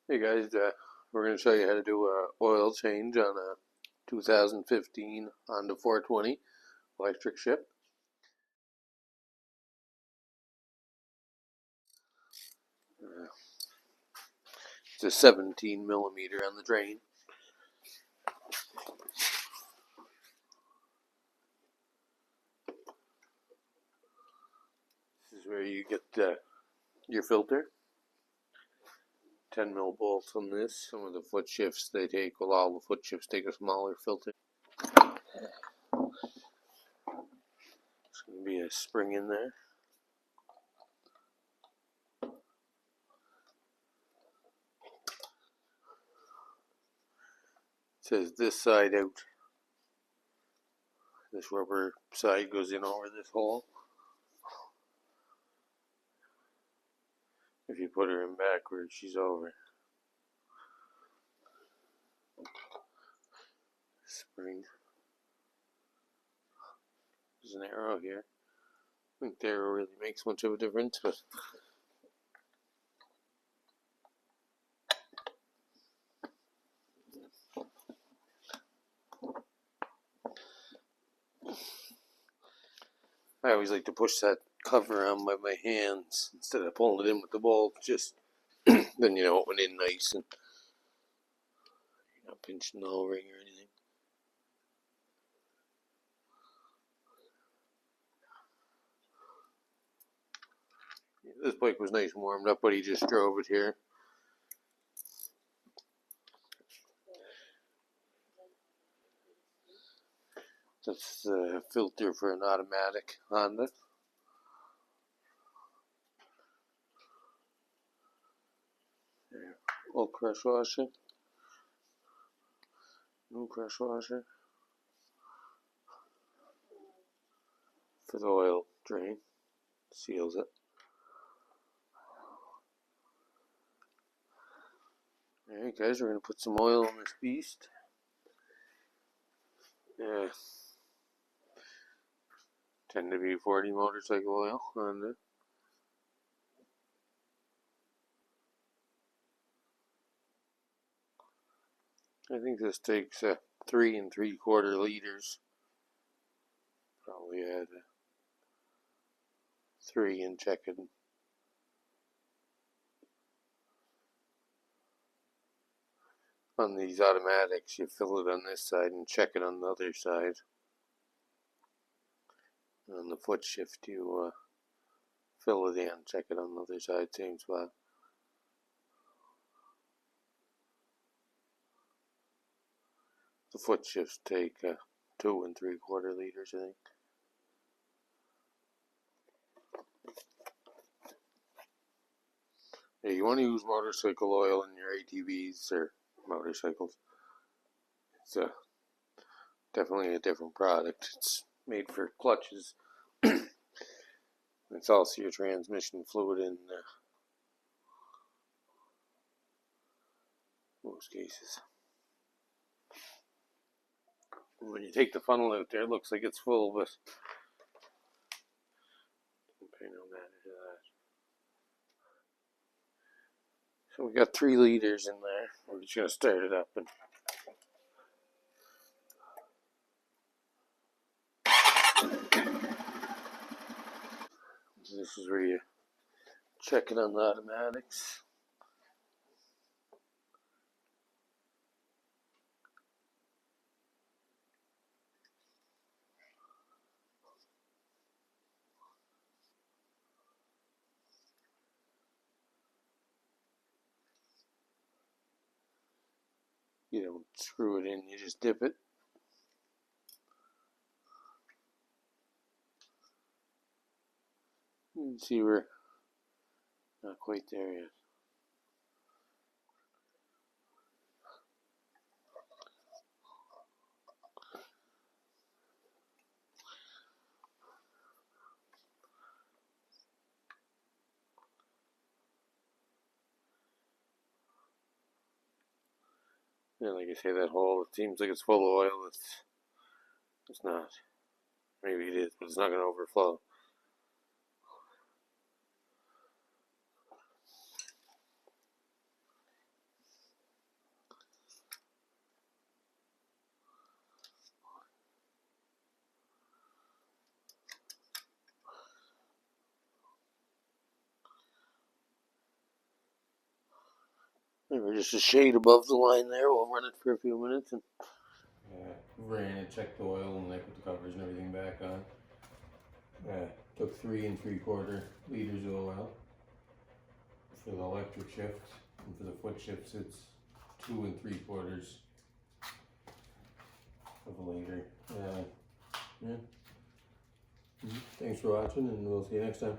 Hey guys, we're going to show you how to do a oil change on a 2015 Honda 420 electric ship. It's a 17 millimeter on the drain. This is where you get your filter. 10 mil bolts on this. Some of the foot shifts they take, well, all the foot shifts take a smaller filter. There's going to be a spring in there. It says this side out. This rubber side goes in over this hole. If you put her in backwards, she's over. Spring. There's an arrow here. I think the arrow really makes much of a difference, but I always like to push that cover on by my hands instead of pulling it in with the bolt. Just then you know it went in nice and you're not pinching the whole ring or anything. This bike was nice and warmed up, but he just drove it here. That's the filter for an automatic Honda. There. Old crush washer. New crush washer. For the oil drain. Seals it. Alright guys, we're going to put some oil on this beast. Yeah. Tend to be 40 motorcycle oil on it. I think this takes 3 3/4 liters. Probably add 3 and check it. On these automatics, you fill it on this side and check it on the other side. And on the foot shift, you fill it in, check it on the other side, same spot. The foot shifts take 2 3/4 liters, I think. Yeah, you want to use motorcycle oil in your ATVs or motorcycles. It's definitely a different product. It's made for clutches. It's also your transmission fluid in most cases. When you take the funnel out there, it looks like it's full, but don't pay no matter to that. So we got 3 liters in there. We're just going to start it up and this is where you check it on the automatics. You don't screw it in, you just dip it. You can see we're not quite there yet. Yeah, like I say, that hole, it seems like it's full of oil. It's not. Maybe it is, but it's not going to overflow. We're just a shade above the line there. We'll run it for a few minutes and ran and checked the oil and I put the covers and everything back on. Took 3 3/4 liters of oil for the electric shift, and for the foot shifts it's 2 3/4 of a liter. Yeah. Thanks for watching, and we'll see you next time.